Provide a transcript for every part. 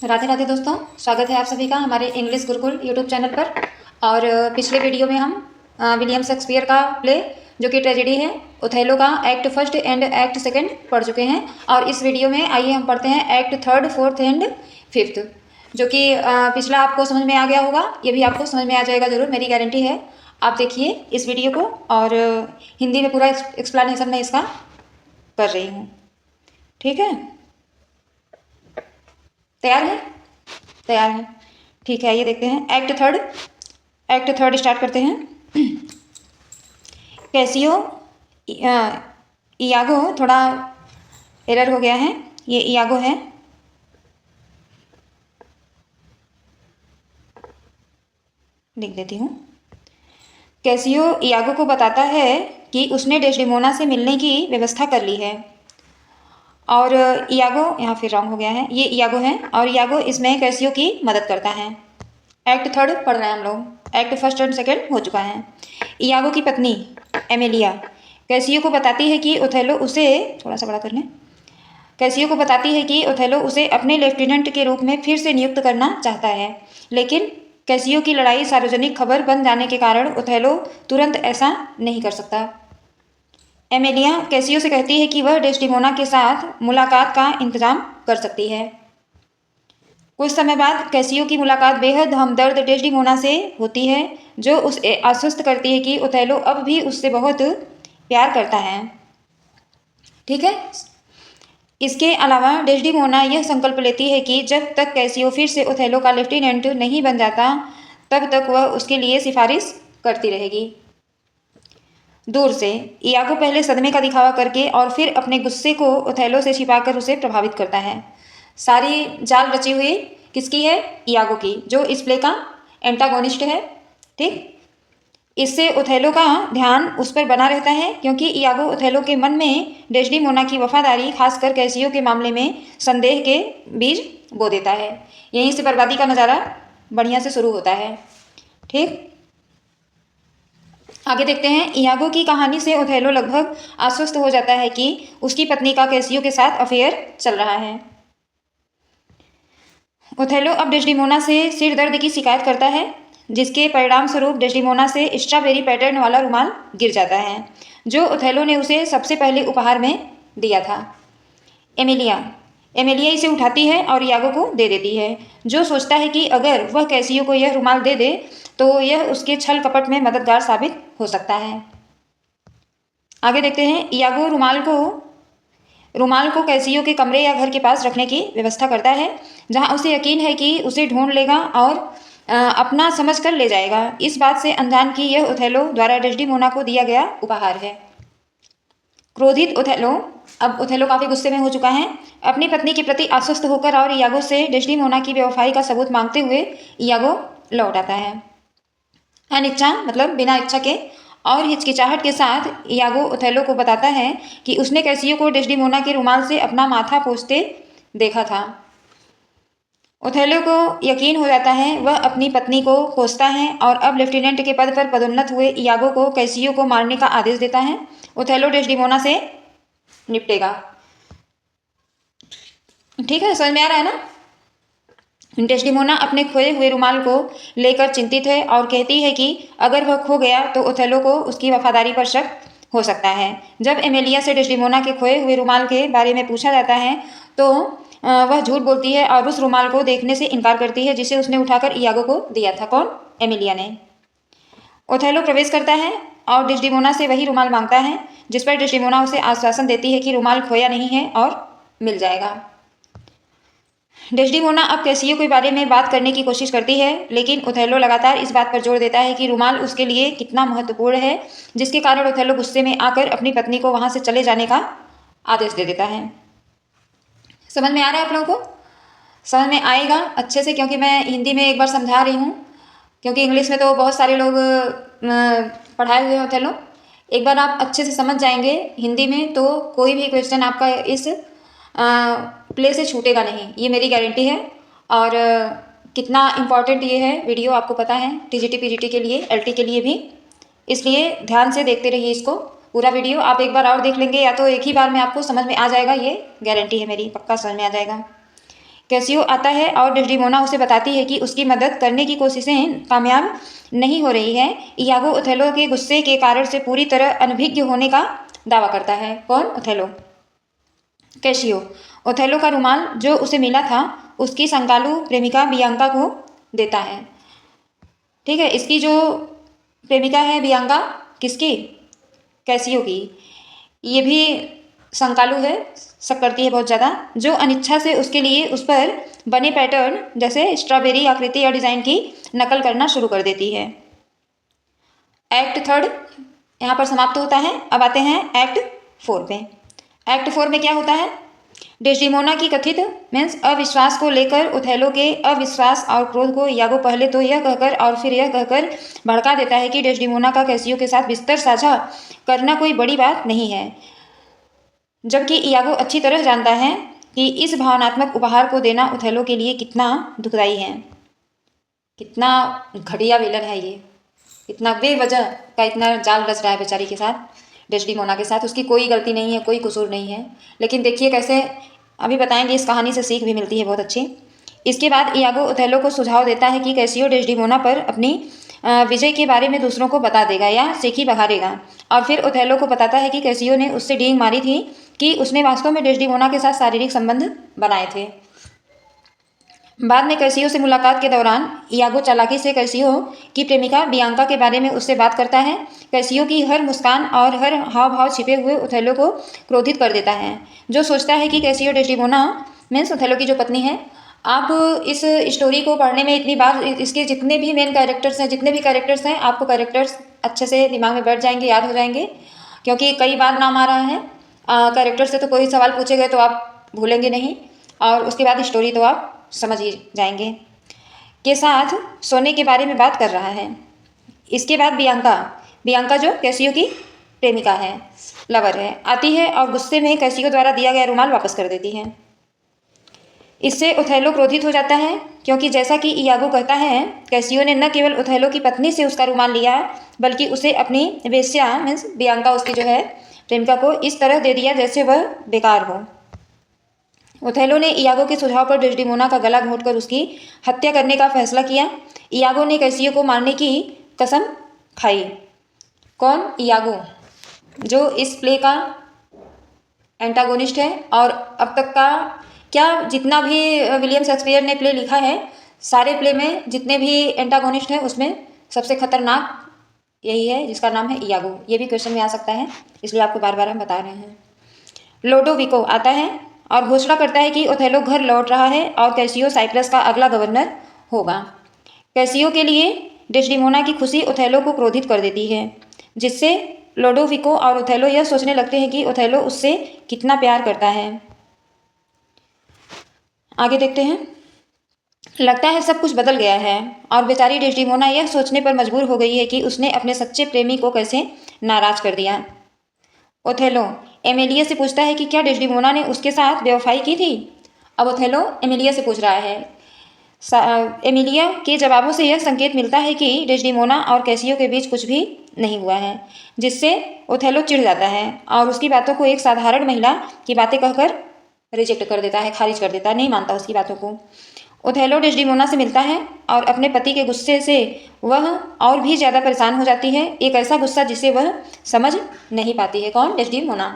राधे राधे दोस्तों, स्वागत है आप सभी का हमारे इंग्लिश गुरुकुल यूट्यूब चैनल पर। और पिछले वीडियो में हम विलियम शेक्सपियर का प्ले जो कि ट्रेजेडी है, ओथेलो का act first and act second पढ़ चुके हैं। और इस वीडियो में आइए हम पढ़ते हैं act third, fourth and fifth, जो कि पिछला आपको समझ में आ गया होगा, ये भी आपको समझ में आ जाएगा ज़रूर, मेरी गारंटी है। आप देखिए इस वीडियो को, और हिंदी में पूरा एक्सप्लेनेशन मैं इसका कर रही हूँ। ठीक है, तैयार है? तैयार है, ठीक है। ये देखते हैं एक्ट थर्ड स्टार्ट करते हैं। कैसियो इयागो, थोड़ा एरर हो गया है, ये इयागो है। लिख देती हूँ। कैसियो इयागो को बताता है कि उसने डेस्डेमोना से मिलने की व्यवस्था कर ली है। और इयागो, यहाँ फिर रॉन्ग हो गया है, ये इयागो है और इयागो इसमें कैसियो की मदद करता है। एक्ट थर्ड पढ़ रहे हैं हम लोग, एक्ट फर्स्ट एंड सेकंड हो चुका है। इयागो की पत्नी एमेलिया कैसियो को बताती है कि ओथेलो उसे, थोड़ा सा बड़ा कर लें, कैसियो को बताती है कि ओथेलो उसे अपने लेफ्टिनेंट के रूप में फिर से नियुक्त करना चाहता है, लेकिन कैसियो की लड़ाई सार्वजनिक खबर बन जाने के कारण ओथेलो तुरंत ऐसा नहीं कर सकता। एमेलिया कैसियो से कहती है कि वह डेस्टिमोना के साथ मुलाकात का इंतजाम कर सकती है। कुछ समय बाद कैसियो की मुलाकात बेहद हमदर्द डेस्टिमोना से होती है, जो उसे आश्वस्त करती है कि ओथेलो अब भी उससे बहुत प्यार करता है। ठीक है। इसके अलावा डेस्टिमोना यह संकल्प लेती है कि जब तक कैसियो फिर से ओथेलो का लेफ्टिनेंट नहीं बन जाता, तब तक वह उसके लिए सिफारिश करती रहेगी। दूर से इयागो पहले सदमे का दिखावा करके और फिर अपने गुस्से को ओथेलो से छिपाकर उसे प्रभावित करता है। सारी जाल रची हुई किसकी है? इयागो की, जो इस प्ले का एंटागोनिस्ट है। ठीक, इससे ओथेलो का ध्यान उस पर बना रहता है, क्योंकि इयागो ओथेलो के मन में डेस्डिमोना की वफादारी, खासकर कैसियो के मामले में संदेह के बीज बो देता है। यहीं से बर्बादी का नज़ारा बढ़िया से शुरू होता है। ठीक, आगे देखते हैं। इयागो की कहानी से ओथेलो लगभग आश्वस्त हो जाता है कि उसकी पत्नी का कैसियो के साथ अफेयर चल रहा है। ओथेलो अब डेस्डिमोना से सिर दर्द की शिकायत करता है, जिसके परिणाम स्वरूप डेस्डिमोना से स्ट्रॉबेरी पैटर्न वाला रुमाल गिर जाता है, जो ओथेलो ने उसे सबसे पहले उपहार में दिया था। एमेलिया इसे उठाती है और इयागो को दे देती है, जो सोचता है कि अगर वह कैसियो को यह रुमाल दे दे तो यह उसके छल कपट में मददगार साबित हो सकता है। आगे देखते हैं। इयागो रुमाल को कैसियो के कमरे या घर के पास रखने की व्यवस्था करता है, जहां उसे यकीन है कि उसे ढूंढ लेगा और अपना समझ कर ले जाएगा, इस बात से अनजान कि यह ओथेलो द्वारा डेस्डिमोना को दिया गया उपहार है। क्रोधित ओथेलो काफ़ी गुस्से में हो चुका है। अपनी पत्नी के प्रति आश्वस्त होकर और इयागो से डेस्डिमोना की बेवफाई का सबूत मांगते हुए इयागो लौट आता है। अनिच्छा मतलब बिना इच्छा के और हिचकिचाहट के साथ इयागो ओथेलो को बताता है कि उसने कैसियो को डेस्डिमोना के रुमाल से अपना माथा पोंछते देखा था। ओथेलो को यकीन हो जाता है, वह अपनी पत्नी को कोसता है और अब लेफ्टिनेंट के पद पर पदोन्नत हुए इयागो को कैसियो को मारने का आदेश देता है। ओथेलो डेस्डिमोना से निपटेगा। ठीक है, समझ में आ रहा है ना? डेस्डिमोना अपने खोए हुए रुमाल को लेकर चिंतित है और कहती है कि अगर वह खो गया तो ओथेलो को उसकी वफादारी पर शक हो सकता है। जब एमेलिया से डेस्डिमोना के खोए हुए रुमाल के बारे में पूछा जाता है तो वह झूठ बोलती है और उस रुमाल को देखने से इनकार करती है, जिसे उसने उठाकर इयागो को दिया था। कौन? एमेलिया ने। ओथेलो प्रवेश करता है और डेस्डिमोना से वही रुमाल मांगता है, जिस पर डेस्डिमोना उसे आश्वासन देती है कि रुमाल खोया नहीं है और मिल जाएगा। डेस्डिमोना अब कैसियो के बारे में बात करने की कोशिश करती है, लेकिन ओथेलो लगातार इस बात पर जोर देता है कि रुमाल उसके लिए कितना महत्वपूर्ण है, जिसके कारण ओथेलो गुस्से में आकर अपनी पत्नी को वहां से चले जाने का आदेश दे देता है। समझ में आ रहा है आप लोगों को? समझ में आएगा अच्छे से, क्योंकि मैं हिंदी में एक बार समझा रही हूँ, क्योंकि इंग्लिश में तो बहुत सारे लोग पढ़ाए हुए हैं ओथेलो। एक बार आप अच्छे से समझ जाएंगे हिंदी में तो कोई भी क्वेश्चन आपका इस प्ले से छूटेगा नहीं, ये मेरी गारंटी है। और कितना इम्पॉर्टेंट ये है वीडियो आपको पता है, टीजीटी पीजीटी के लिए, एलटी के लिए भी, इसलिए ध्यान से देखते रहिए इसको। पूरा वीडियो आप एक बार और देख लेंगे या तो एक ही बार में आपको समझ में आ जाएगा, ये गारंटी है मेरी, पक्का समझ में आ जाएगा। कैसियो आता है और डेस्डिमोना उसे बताती है कि उसकी मदद करने की कोशिशें कामयाब नहीं हो रही है। इयागो ओथेलो के गुस्से के कारण से पूरी तरह अनभिज्ञ होने का दावा करता है। कौन? ओथेलो। कैसियो ओथेलो का रुमाल जो उसे मिला था उसकी संगालु प्रेमिका बियांका को देता है। ठीक है, इसकी जो प्रेमिका है बियांका, किसकी? कैसियो की। ये भी संकालू है, शक करती है बहुत ज़्यादा, जो अनिच्छा से उसके लिए उस पर बने पैटर्न जैसे स्ट्रॉबेरी आकृति या डिज़ाइन की नकल करना शुरू कर देती है। एक्ट थर्ड यहाँ पर समाप्त होता है। अब आते हैं एक्ट 4 में। एक्ट 4 में क्या होता है? डेस्डिमोना की कथित मीन्स अविश्वास को लेकर ओथेलो के अविश्वास और क्रोध को इयागो पहले तो यह कहकर और फिर यह कहकर भड़का देता है कि डेस्डिमोना का कैसियो के साथ बिस्तर साझा करना कोई बड़ी बात नहीं है, जबकि इयागो अच्छी तरह जानता है कि इस भावनात्मक उपहार को देना ओथेलो के लिए कितना दुखदायी है। कितना घटिया विलन है ये, इतना बेवजह का इतना जाल रच रहा है बेचारी के साथ, डेस्डिमोना के साथ। उसकी कोई गलती नहीं है, कोई कसूर नहीं है, लेकिन देखिए कैसे अभी बताएंगे इस कहानी से सीख भी मिलती है बहुत अच्छी। इसके बाद इयागो ओथेलो को सुझाव देता है कि कैसियो डेस्डिमोना पर अपनी विजय के बारे में दूसरों को बता देगा या सीखी बहारेगा, और फिर ओथेलो को बताता है कि कैसियो ने उससे डींग मारी थी कि उसने वास्तव में डेस्डिमोना के साथ शारीरिक संबंध बनाए थे। बाद में कैसियो से मुलाकात के दौरान इयागो चालाकी से कैसियो की प्रेमिका बियांका के बारे में उससे बात करता है। कैसियो की हर मुस्कान और हर हाव भाव छिपे हुए ओथेलो को क्रोधित कर देता है, जो सोचता है कि कैसियो डेस्डिमोना मीन्स ओथेलो की जो पत्नी है। आप इस स्टोरी को पढ़ने में इतनी बार इसके जितने भी मेन कैरेक्टर्स हैं, जितने भी कैरेक्टर्स हैं, आपको कैरेक्टर्स अच्छे से दिमाग में बैठ जाएंगे, याद हो जाएंगे, क्योंकि कई बार नाम आ रहा है। कैरेक्टर से तो कोई सवाल पूछे गए तो आप भूलेंगे नहीं, और उसके बाद स्टोरी तो आप समझ ही जाएंगे। के साथ सोने के बारे में बात कर रहा है। इसके बाद बियांका जो कैसियो की प्रेमिका है, लवर है, आती है और गुस्से में कैसियो द्वारा दिया गया रुमाल वापस कर देती है। इससे ओथेलो क्रोधित हो जाता है, क्योंकि जैसा कि इयागो कहता है, कैसियो ने न केवल ओथेलो की पत्नी से उसका रुमाल लिया, बल्कि उसे अपनी वेश्या मीन्स बियांका उसकी जो है प्रेमिका को इस तरह दे दिया जैसे वह बेकार हो। ओथेलो ने इयागो के सुझाव पर डेस्डिमोना का गला घोंटकर उसकी हत्या करने का फैसला किया। इयागो ने कैसियो को मारने की कसम खाई। कौन? इयागो, जो इस प्ले का एंटागोनिस्ट है, और अब तक का क्या जितना भी विलियम शेक्सपियर ने प्ले लिखा है, सारे प्ले में जितने भी एंटागोनिस्ट हैं उसमें सबसे खतरनाक यही है, जिसका नाम है इयागो। ये भी क्वेश्चन में आ सकता है, इसलिए आपको बार बार हम बता रहे हैं। लोडोविको आता है और घोषणा करता है कि ओथेलो घर लौट रहा है और कैसियो साइप्रस का अगला गवर्नर होगा। कैसियो के लिए डेस्डिमोना की खुशी ओथेलो को क्रोधित कर देती है, जिससे लोडोविको और ओथेलो यह सोचने लगते हैं कि ओथेलो उससे कितना प्यार करता है। आगे देखते हैं। लगता है सब कुछ बदल गया है और बेचारी डेस्डिमोना यह सोचने पर मजबूर हो गई है कि उसने अपने सच्चे प्रेमी को कैसे नाराज कर दिया। ओथेलो एमेलिया से पूछता है कि क्या डेस्डिमोना ने उसके साथ बेवफाई की थी। अब ओथेलो एमेलिया से पूछ रहा है। एमिलिया के जवाबों से यह संकेत मिलता है कि डेस्डिमोना और कैसियो के बीच कुछ भी नहीं हुआ है, जिससे ओथेलो चिढ़ जाता है और उसकी बातों को एक साधारण महिला की बातें कहकर रिजेक्ट कर देता है, खारिज कर देता है, नहीं मानता उसकी बातों को। ओथेलो डेस्डिमोना से मिलता है और अपने पति के गुस्से से वह और भी ज़्यादा परेशान हो जाती है, एक ऐसा गुस्सा जिसे वह समझ नहीं पाती है। कौन? डेस्डिमोना।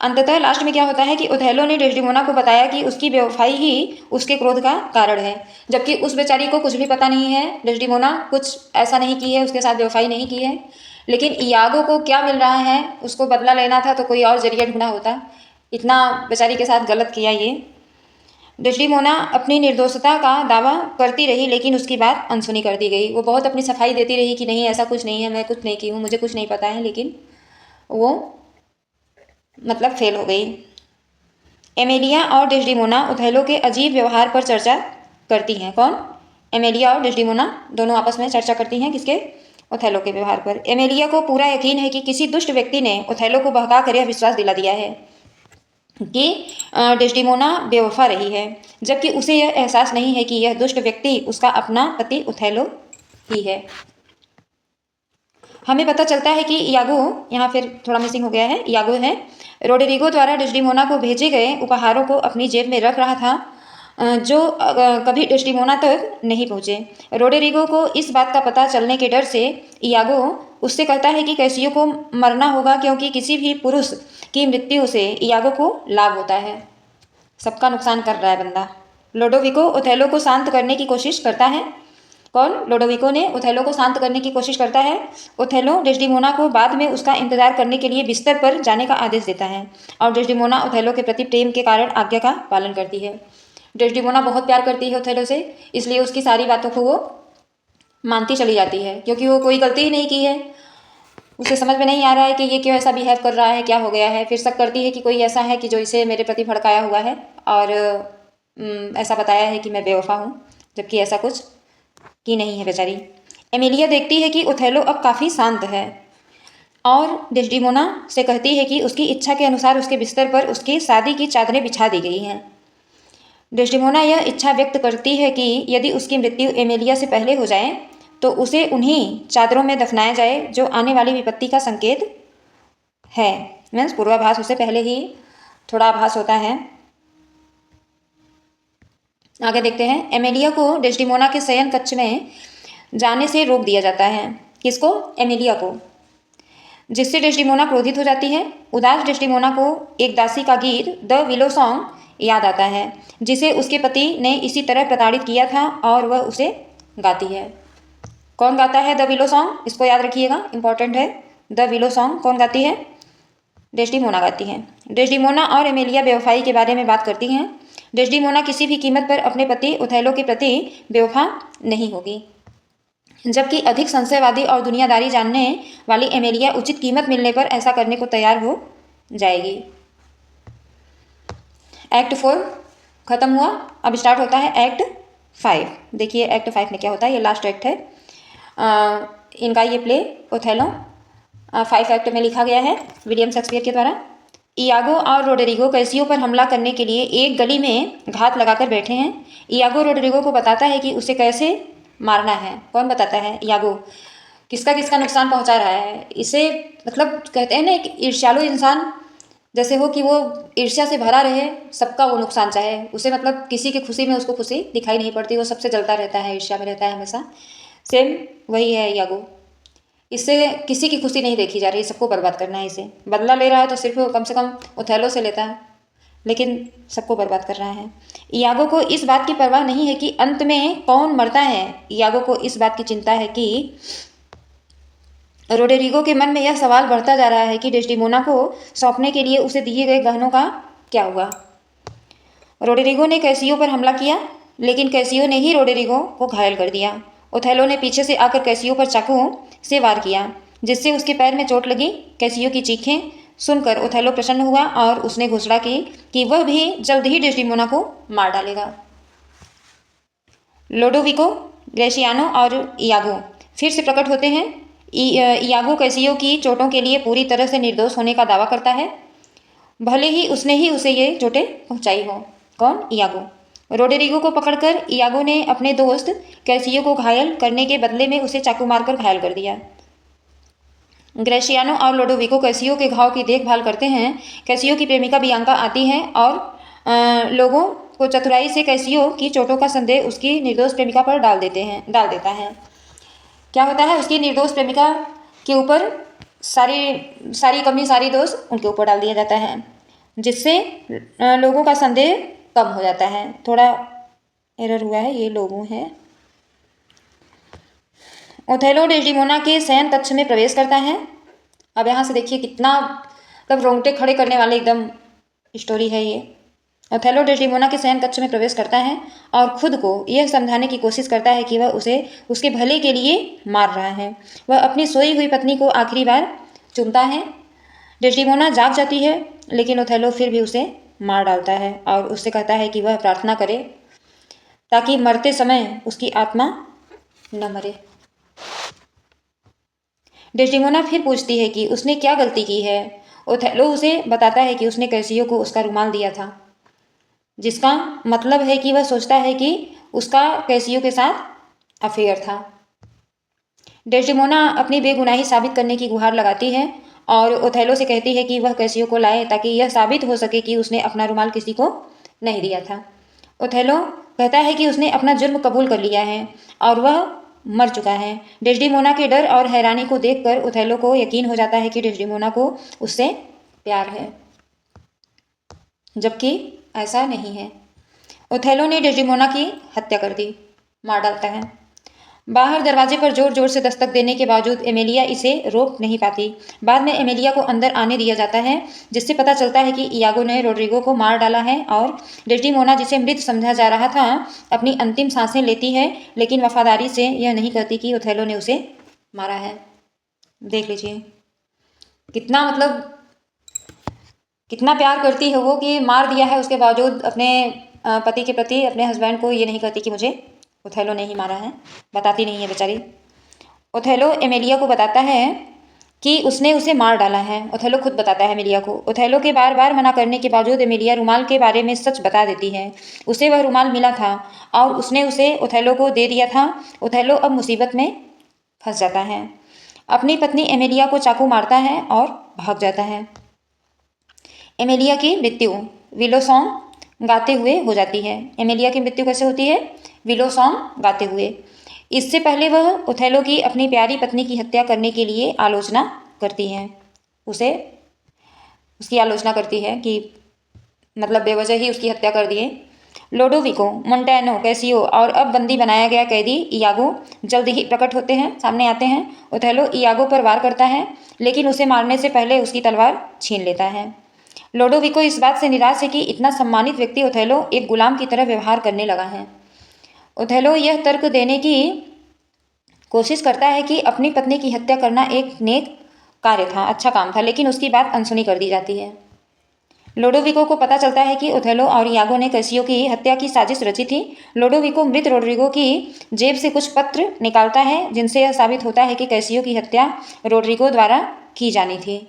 अंततः लास्ट में क्या होता है कि ओथेलो ने डेस्डिमोना को बताया कि उसकी बेवफाई ही उसके क्रोध का कारण है, जबकि उस बेचारी को कुछ भी पता नहीं है, डेस्डिमोना कुछ ऐसा नहीं की है, उसके साथ बेवफाई नहीं की है। लेकिन इयागो को क्या मिल रहा है, उसको बदला लेना था तो कोई और जरिया ढूंढा होता, इतना बेचारी के साथ गलत किया ये। डेस्डिमोना अपनी निर्दोषता का दावा करती रही, लेकिन उसकी बात अनसुनी कर दी गई। वो बहुत अपनी सफाई देती रही कि नहीं ऐसा कुछ नहीं है, मैं कुछ नहीं की हूँ, मुझे कुछ नहीं पता है, लेकिन वो मतलब फेल हो गई। एमेलिया और डेस्डिमोना ओथेलो के अजीब व्यवहार पर चर्चा करती हैं। कौन? एमेलिया और डेस्डिमोना दोनों आपस में चर्चा करती हैं किसके? ओथेलो के व्यवहार पर। एमेलिया को पूरा यकीन है कि किसी दुष्ट व्यक्ति ने ओथेलो को बहका कर यह विश्वास दिला दिया है कि डेस्डिमोना बेवफा रही है, जबकि उसे यह एहसास नहीं है कि यह दुष्ट व्यक्ति उसका अपना पति ओथेलो ही है। हमें पता चलता है कि इयागो, यहाँ फिर थोड़ा मिसिंग हो गया है, इयागो है रोड्रिगो द्वारा डेस्डिमोना को भेजे गए उपहारों को अपनी जेब में रख रहा था जो कभी डेस्टिमोना तक नहीं पहुँचे। रोडेरिगो को इस बात का पता चलने के डर से इयागो उससे कहता है कि कैसियो को मरना होगा, क्योंकि किसी भी पुरुष की मृत्यु से इयागो को लाभ होता है। सबका नुकसान कर रहा है बंदा। लोडोविको ओथेलो को शांत करने की कोशिश करता है। कौन? लोडोविको ने ओथेलो को शांत करने की कोशिश करता है। ओथेलो डेस्डिमोना को बाद में उसका इंतजार करने के लिए बिस्तर पर जाने का आदेश देता है और डेस्डिमोना ओथेलो के प्रति प्रेम के कारण आज्ञा का पालन करती है। डेस्डिमोना बहुत प्यार करती है ओथेलो से, इसलिए उसकी सारी बातों को वो मानती चली जाती है, क्योंकि वो कोई गलती ही नहीं की है। उसे समझ में नहीं आ रहा है कि ये क्यों ऐसा बिहेव कर रहा है, क्या हो गया है। फिर शक करती है कि कोई ऐसा है कि जो इसे मेरे प्रति भड़काया हुआ है और ऐसा बताया है कि मैं बेवफा हूँ, जबकि ऐसा कुछ की नहीं है बेचारी। एमिलिया देखती है कि ओथेलो अब काफ़ी शांत है और डेस्डिमोना से कहती है कि उसकी इच्छा के अनुसार उसके बिस्तर पर उसकी शादी की चादरें बिछा दी गई हैं। डेस्डिमोना यह इच्छा व्यक्त करती है कि यदि उसकी मृत्यु एमिलिया से पहले हो जाए तो उसे उन्हीं चादरों में दफनाया जाए जो आने वाली विपत्ति का संकेत है। मीन्स पूर्वाभास, उसे पहले ही थोड़ा आभास होता है। आगे देखते हैं। एमिलिया को डेस्डिमोना के शयन कक्ष में जाने से रोक दिया जाता है। किसको? एमिलिया को, जिससे डेस्डिमोना क्रोधित हो जाती है। उदास डेस्डिमोना को एक दासी का गीत द विलो सॉन्ग याद आता है, जिसे उसके पति ने इसी तरह प्रताड़ित किया था और वह उसे गाती है। कौन गाता है द विलो सॉन्ग? इसको याद रखिएगा, इंपॉर्टेंट है। द विलो सॉन्ग कौन गाती है? डेस्डिमोना गाती है। डेस्डिमोना और एमिलिया बेवफाई के बारे में बात करती हैं। डेस्डिमोना किसी भी कीमत पर अपने पति ओथेलो के प्रति बेवफा नहीं होगी, जबकि अधिक संशयवादी और दुनियादारी जानने वाली एमिलिया उचित कीमत मिलने पर ऐसा करने को तैयार हो जाएगी। एक्ट 4 खत्म हुआ, अब स्टार्ट होता है एक्ट 5। देखिए एक्ट 5 में क्या होता है, ये लास्ट एक्ट है इनका, ये प्ले ओथेलो 5 एक्ट में लिखा गया है विलियम शेक्सपियर के द्वारा। इयागो और रोडेरिगो कैसियो पर हमला करने के लिए एक गली में घात लगाकर बैठे हैं। इयागो रोडेरिगो को बताता है कि उसे कैसे मारना है। कौन बताता है? इयागो। किसका किसका नुकसान पहुंचा रहा है इसे, मतलब कहते हैं ना एक ईर्ष्यालु इंसान जैसे हो कि वो ईर्ष्या से भरा रहे, सबका वो नुकसान चाहे उसे, मतलब किसी की खुशी में उसको खुशी दिखाई नहीं पड़ती, वो सबसे जलता रहता है, ईर्ष्या में रहता है हमेशा। सेम वही है इयागो, इससे किसी की खुशी नहीं देखी जा रही, सबको बर्बाद करना है इसे। बदला ले रहा है तो सिर्फ कम से कम ओथेलो से लेता है, लेकिन सबको बर्बाद कर रहा है। इयागो को इस बात की परवाह नहीं है कि अंत में कौन मरता है। इयागो को इस बात की चिंता है कि रोडेरिगो के मन में यह सवाल बढ़ता जा रहा है कि डेस्डिमोना को सौंपने के लिए उसे दिए गए गहनों का क्या हुआ। रोडेरिगो ने कैसियो पर हमला किया, लेकिन कैसियो ने ही रोडेरिगो को घायल कर दिया। ओथेलो ने पीछे से आकर कैसियो पर चाकू से वार किया, जिससे उसके पैर में चोट लगी। कैसियो की चीखें सुनकर ओथेलो प्रसन्न हुआ और उसने घोषणा की कि वह भी जल्द ही डेस्डिमोना को मार डालेगा। लोडोविको, ग्रेशियानो और इयागो फिर से प्रकट होते हैं। इयागो कैसियो की चोटों के लिए पूरी तरह से निर्दोष होने का दावा करता है, भले ही उसने ही उसे ये चोटें पहुंचाई हो। कौन? इयागो। रोडेरिगो को पकड़कर इयागो ने अपने दोस्त कैसियो को घायल करने के बदले में उसे चाकू मारकर घायल कर दिया। ग्रेशियानो और लोडोविको कैसियो के घाव की देखभाल करते हैं। कैसियो की प्रेमिका बियांका आती है और लोगों को चतुराई से कैसियो की चोटों का संदेह उसकी निर्दोष प्रेमिका पर डाल देता है। क्या होता है? उसकी निर्दोष प्रेमिका के ऊपर सारी कमी, सारी दोष उनके ऊपर डाल दिया जाता है, जिससे लोगों का संदेह कम हो जाता है। थोड़ा एरर हुआ है, ये लोगों है। ओथेलो डेस्डिमोना के शयन कक्ष में प्रवेश करता है। अब यहाँ से देखिए कितना मतलब रोंगटे खड़े करने वाले एकदम स्टोरी है ये। ओथेलो डेस्डिमोना के शयन कक्ष में प्रवेश करता है और खुद को यह समझाने की कोशिश करता है कि वह उसे उसके भले के लिए मार रहा है। वह अपनी सोई हुई पत्नी को आखिरी बार चूमता है। डेस्डिमोना जाग जाती है, लेकिन ओथेलो फिर भी उसे मार डालता है और उससे कहता है कि वह प्रार्थना करे ताकि मरते समय उसकी आत्मा न मरे। डेस्डिमोना फिर पूछती है कि उसने क्या गलती की है। ओथेलो उसे बताता है कि उसने कैसियो को उसका रुमाल दिया था, जिसका मतलब है कि वह सोचता है कि उसका कैसियो के साथ अफेयर था। डेस्डिमोना अपनी बेगुनाही साबित करने की गुहार लगाती है और ओथेलो से कहती है कि वह कैसियो को लाए ताकि यह साबित हो सके कि उसने अपना रुमाल किसी को नहीं दिया था। ओथेलो कहता है कि उसने अपना जुर्म कबूल कर लिया है और वह मर चुका है। डेस्डिमोना के डर और हैरानी को देखकर ओथेलो को यकीन हो जाता है कि डेस्डिमोना को उससे प्यार है, जबकि ऐसा नहीं है। ओथेलो ने डेस्डिमोना की हत्या कर दी, मार डालता है। बाहर दरवाजे पर जोर जोर से दस्तक देने के बावजूद एमेलिया इसे रोक नहीं पाती। बाद में एमेलिया को अंदर आने दिया जाता है, जिससे पता चलता है कि इयागो ने रोड्रिगो को मार डाला है और डेस्डिमोना, जिसे मृत समझा जा रहा था, अपनी अंतिम सांसें लेती है, लेकिन वफादारी से यह नहीं कहती कि ओथेलो ने उसे मारा है। देख लीजिए कितना कितना प्यार करती है वो कि मार दिया है, उसके बावजूद अपने पति के प्रति, अपने हस्बैंड को ये नहीं कहती कि मुझे ओथेलो ने ही मारा है, बताती नहीं है बेचारी। ओथेलो एमेलिया को बताता है कि उसने उसे मार डाला है। ओथेलो खुद बताता है एमेलिया को। ओथेलो के बार बार मना करने के बावजूद एमेलिया रुमाल के बारे में सच बता देती है। उसे वह रुमाल मिला था और उसने उसे ओथेलो को दे दिया था। ओथेलो अब मुसीबत में फंस जाता है। अपनी पत्नी एमेलिया को चाकू मारता है और भाग जाता है। एमेलिया की मृत्यु विलो सॉन्ग गाते हुए हो जाती है। एमेलिया की मृत्यु कैसे होती है? विलो सॉन्ग गाते हुए। इससे पहले वह ओथेलो की अपनी प्यारी पत्नी की हत्या करने के लिए आलोचना करती है। उसकी आलोचना करती है कि मतलब बेवजह ही उसकी हत्या कर दिए। लोडोविको, मोंटेनो, कैसियो और अब बंदी बनाया गया कैदी इयागो जल्द ही प्रकट होते हैं, सामने आते हैं। ओथेलो इयागो पर वार करता है, लेकिन उसे मारने से पहले उसकी तलवार छीन लेता है। लोडोविको इस बात से निराश है कि इतना सम्मानित व्यक्ति ओथेलो एक गुलाम की तरह व्यवहार करने लगा है। ओथेलो यह तर्क देने की कोशिश करता है कि अपनी पत्नी की हत्या करना एक नेक कार्य था, अच्छा काम था, लेकिन उसकी बात अनसुनी कर दी जाती है। लोडोविको को पता चलता है कि ओथेलो और इयागो ने कैसियो की हत्या की साजिश रची थी। लोडोविको मृत रोड्रिगो की जेब से कुछ पत्र निकालता है, जिनसे यह साबित होता है कि कैसियो की हत्या रोड्रिगो द्वारा की जानी थी।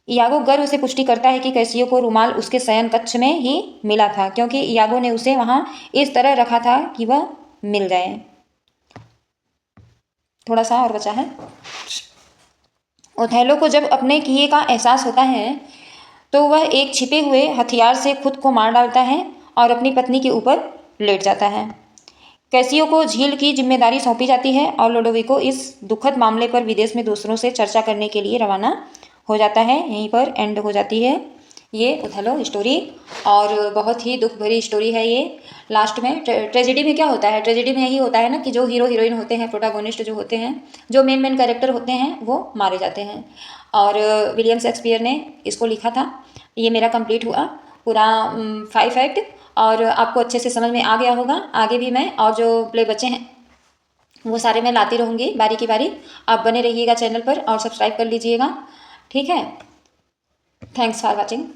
इयागो गर्व से पुष्टि करता है कि कैसियो को रुमाल उसके शयन कक्ष में ही मिला था, क्योंकि इयागो ने उसे वहां इस तरह रखा था कि वह मिल जाए। थोड़ा सा और बचा है। ओथेलो को जब अपने किए का एहसास होता है तो वह एक छिपे हुए हथियार से खुद को मार डालता है और अपनी पत्नी के ऊपर लेट जाता है। कैसियो को झील की जिम्मेदारी सौंपी जाती है और लोडोविको इस दुखद मामले पर विदेश में दूसरों से चर्चा करने के लिए रवाना हो जाता है। यहीं पर एंड हो जाती है ये ओथेलो स्टोरी, और बहुत ही दुख भरी स्टोरी है ये। लास्ट में ट्रेजेडी में क्या होता है? ट्रेजेडी में यही होता है ना कि जो हीरो हीरोइन होते हैं, प्रोटागोनिस्ट जो होते हैं, जो मेन कैरेक्टर होते हैं, वो मारे जाते हैं। और विलियम शेक्सपियर ने इसको लिखा था। ये मेरा कंप्लीट हुआ पूरा 5 एक्ट, और आपको अच्छे से समझ में आ गया होगा। आगे भी मैं और जो प्ले बचे हैं वो सारे मैं लाती रहूँगी बारी की बारी। आप बने रहिएगा चैनल पर और सब्सक्राइब कर लीजिएगा, ठीक है। Thanks for watching.